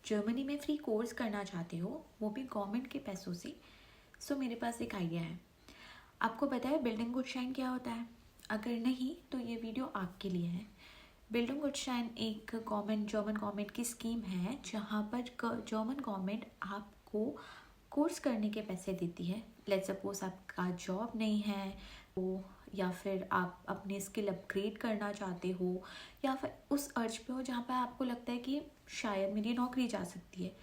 Germany में free course करना चाहते हो, वो भी गवर्नमेंट के पैसों से, सो मेरे पास एक आइडिया है। आपको पता है बिल्डिंगगुटशाइन क्या होता है? अगर नहीं तो ये वीडियो आपके लिए है। बिल्डिंगगुटशाइन एक जर्मन गवर्नमेंट की स्कीम है जहाँ पर जर्मन गवर्नमेंट आपको कोर्स करने के पैसे देती है। लेट्स सपोज आपका जॉब नहीं है तो, या फिर आप अपने स्किल अपग्रेड करना चाहते हो, या फिर उस अर्ज पे हो जहाँ पर आपको लगता है कि शायद मेरी नौकरी जा सकती है।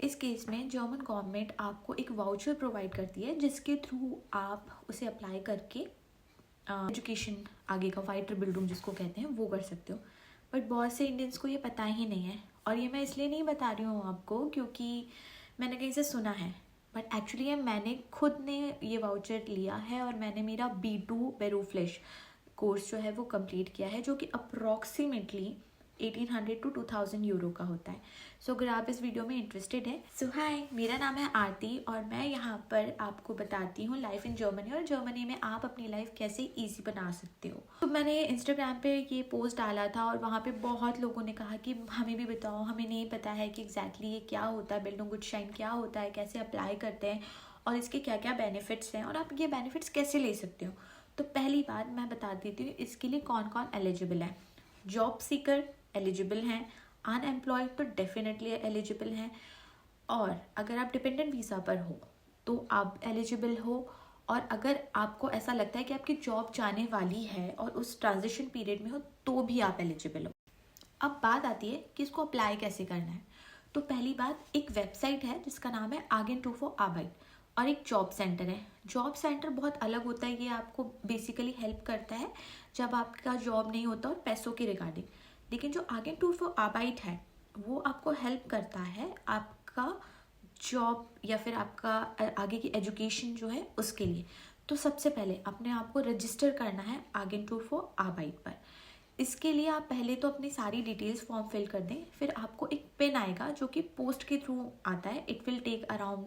इस केस में जर्मन गवर्नमेंट आपको एक वाउचर प्रोवाइड करती है जिसके थ्रू आप उसे अप्लाई करके एजुकेशन आगे का वाइटर बिल्डिंग जिसको कहते हैं वो कर सकते हो। बट बहुत से इंडियंस को ये पता ही नहीं है, और ये मैं इसलिए नहीं बता रही हूँ आपको क्योंकि मैंने कहीं से सुना है, बट एक्चुअली मैंने खुद ने ये वाउचर लिया है और मैंने मेरा B2 बेरूफ्लेश कोर्स जो है वो कंप्लीट किया है, जो कि अप्रॉक्सीमेटली 1800 to 2000 यूरो का होता है। सो अगर आप इस वीडियो में इंटरेस्टेड हैं, सो हाय, मेरा नाम है आरती और मैं यहाँ पर आपको बताती हूँ लाइफ इन जर्मनी और जर्मनी में आप अपनी लाइफ कैसे इजी बना सकते हो। तो मैंने इंस्टाग्राम पे ये पोस्ट डाला था और वहाँ पे बहुत लोगों ने कहा कि हमें भी बताओ, हमें नहीं पता है कि एग्जैक्टली ये क्या होता है, बिल्डिंगगुटशाइन क्या होता है, कैसे अप्लाई करते हैं और इसके क्या क्या बेनिफिट्स हैं और आप ये बेनिफिट्स कैसे ले सकते हो। तो पहली बात मैं बता देती हूँ इसके लिए कौन कौन एलिजिबल है। जॉब सीकर एलिजिबल हैं, अनएम्प्लॉयड तो डेफिनेटली एलिजिबल हैं, और अगर आप डिपेंडेंट वीज़ा पर हो तो आप एलिजिबल हो, और अगर आपको ऐसा लगता है कि आपकी जॉब जाने वाली है और उस ट्रांजिशन पीरियड में हो तो भी आप एलिजिबल हो। अब बात आती है कि इसको अप्लाई कैसे करना है। तो पहली बात, एक वेबसाइट है जिसका नाम है Agentur für Arbeit और एक जॉब सेंटर है। जॉब सेंटर बहुत अलग होता है, ये आपको बेसिकली हेल्प करता है जब आपका जॉब नहीं होता और पैसों के रिगार्डिंग। लेकिन जो Agentur für Arbeit है वो आपको हेल्प करता है आपका जॉब या फिर आपका आगे की एजुकेशन जो है उसके लिए। तो सबसे पहले अपने आप को रजिस्टर करना है Agentur für Arbeit पर। इसके लिए आप पहले तो अपनी सारी डिटेल्स फॉर्म फिल कर दें, फिर आपको एक पिन आएगा जो कि पोस्ट के थ्रू आता है। It will take around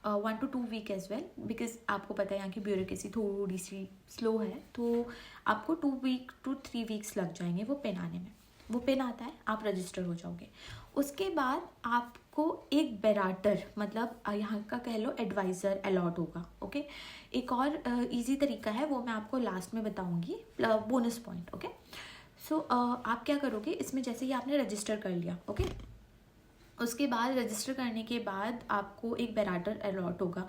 1 to 2 week as well, because आपको पता है यहाँ की ब्यूरोक्रेसी थोड़ी सी स्लो है, तो आपको 2 week to 3 weeks लग जाएंगे वो पिन आने में। वो पिन आता है, आप रजिस्टर हो जाओगे। उसके बाद आपको एक बेराटर मतलब यहाँ का कह लो एडवाइज़र अलॉट होगा। ओके, एक और इजी तरीका है वो मैं आपको लास्ट में बताऊँगी, बोनस पॉइंट। ओके, सो आप क्या करोगे इसमें, जैसे ही आपने रजिस्टर कर लिया, ओके, उसके बाद रजिस्टर करने के बाद आपको एक बेराटर अलॉट होगा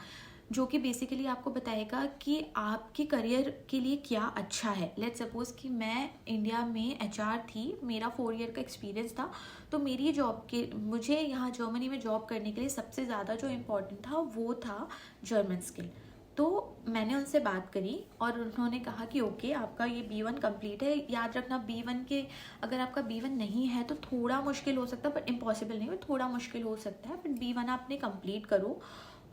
जो कि बेसिकली आपको बताएगा कि आपके करियर के लिए क्या अच्छा है। लेट्स सपोज कि मैं इंडिया में HR थी, मेरा 4 year का एक्सपीरियंस था, तो मेरी जॉब के मुझे यहाँ जर्मनी में जॉब करने के लिए सबसे ज़्यादा जो इम्पोर्टेंट था वो था जर्मन स्किल। तो मैंने उनसे बात करी और उन्होंने कहा कि ओके, आपका ये B1 कंप्लीट है। याद रखना B1 के, अगर आपका B1 नहीं है तो थोड़ा मुश्किल हो सकता है, बट इम्पॉसिबल नहीं है, थोड़ा मुश्किल हो सकता है, बट B1 आपने कंप्लीट करो।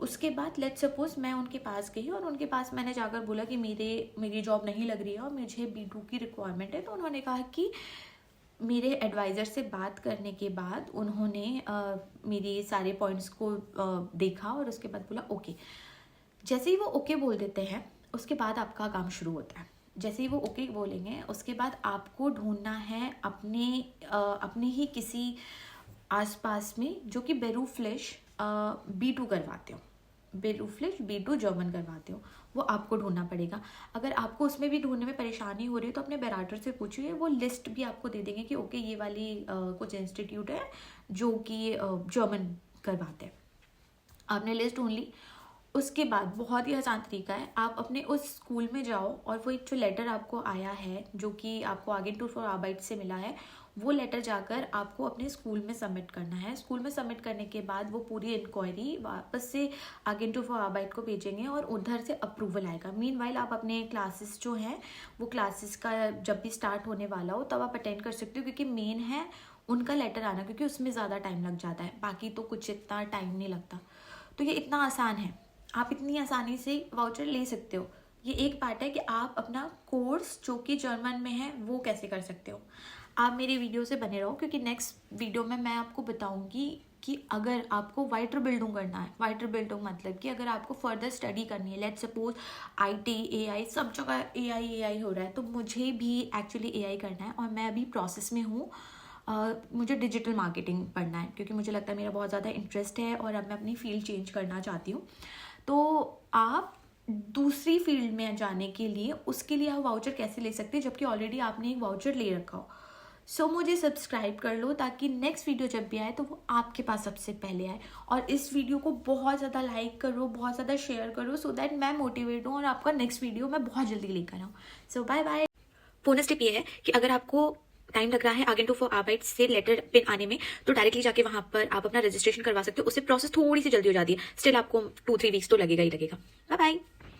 उसके बाद लेट्स सपोज मैं उनके पास गई और उनके पास मैंने जाकर बोला कि मेरी जॉब नहीं लग रही है और मुझे B2 की रिक्वायरमेंट है। तो उन्होंने कहा कि मेरे एडवाइज़र से बात करने के बाद उन्होंने मेरे सारे पॉइंट्स को देखा और उसके बाद बोला ओके। जैसे ही वो ओके बोल देते हैं उसके बाद आपका काम शुरू होता है। जैसे ही वो ओके बोलेंगे उसके बाद आपको ढूंढना है अपने ही किसी आसपास में जो कि बेरूफ्लेश B2 करवाते हो, बेरूफ्लेश B2 जर्मन करवाते हो, वो आपको ढूंढना पड़ेगा। अगर आपको उसमें भी ढूंढने में परेशानी हो रही है तो अपने बेराटर से पूछिए, वो लिस्ट भी आपको दे देंगे कि ओके ये वाली कुछ इंस्टीट्यूट है जो कि जर्मन करवाते हैं। आपने लिस्ट ढूंढ ली, उसके बाद बहुत ही आसान तरीका है, आप अपने उस स्कूल में जाओ और वो एक जो लेटर आपको आया है जो कि आपको Agentur für Arbeit से मिला है, वो लेटर जाकर आपको अपने स्कूल में सबमिट करना है। स्कूल में सबमिट करने के बाद वो पूरी इंक्वायरी वापस से Agentur für Arbeit को भेजेंगे और उधर से अप्रूवल आएगा। मीनवाइल आप अपने क्लासेस जो हैं वो क्लासेस का जब भी स्टार्ट होने वाला हो तब आप अटेंड कर सकते हो, क्योंकि मेन है उनका लेटर आना, क्योंकि उसमें ज़्यादा टाइम लग जाता है, बाकी तो कुछ इतना टाइम नहीं लगता। तो ये इतना आसान है, आप इतनी आसानी से वाउचर ले सकते हो। ये एक पार्ट है कि आप अपना कोर्स जो कि जर्मन में है वो कैसे कर सकते हो। आप मेरी वीडियो से बने रहो क्योंकि नेक्स्ट वीडियो में मैं आपको बताऊंगी कि अगर आपको वाइटर बिल्डिंग करना है, वाइटर बिल्डिंग मतलब कि अगर आपको फर्दर स्टडी करनी है, लेट्स सपोज IT AI सब जगह AI हो रहा है, तो मुझे भी एक्चुअली AI करना है और मैं अभी प्रोसेस में हूँ मुझे डिजिटल मार्केटिंग पढ़ना है, क्योंकि मुझे लगता है मेरा बहुत ज़्यादा इंटरेस्ट है और अब मैं अपनी फील्ड चेंज करना चाहती हूँ। तो आप दूसरी फील्ड में जाने के लिए उसके लिए आप वाउचर कैसे ले सकते हैं जबकि ऑलरेडी आपने एक वाउचर ले रखा हो। सो मुझे सब्सक्राइब कर लो ताकि नेक्स्ट वीडियो जब भी आए तो वो आपके पास सबसे पहले आए। और इस वीडियो को बहुत ज़्यादा लाइक करो, बहुत ज़्यादा शेयर करो, सो दैट मैं मोटिवेट हूँ और आपका नेक्स्ट वीडियो मैं बहुत जल्दी लेकर आऊँ। सो बाय बाय। बोनस टिप ये है कि अगर आपको टाइम लग रहा है आगेंटुक फॉर आर्बाइट से लेटर पिन आने में, तो डायरेक्टली जाके वहाँ पर आप अपना रजिस्ट्रेशन करवा सकते हो। उससे प्रोसेस थोड़ी सी जल्दी हो जाती है। स्टिल आपको 2-3 वीक्स तो लगेगा ही लगेगा। Bye bye.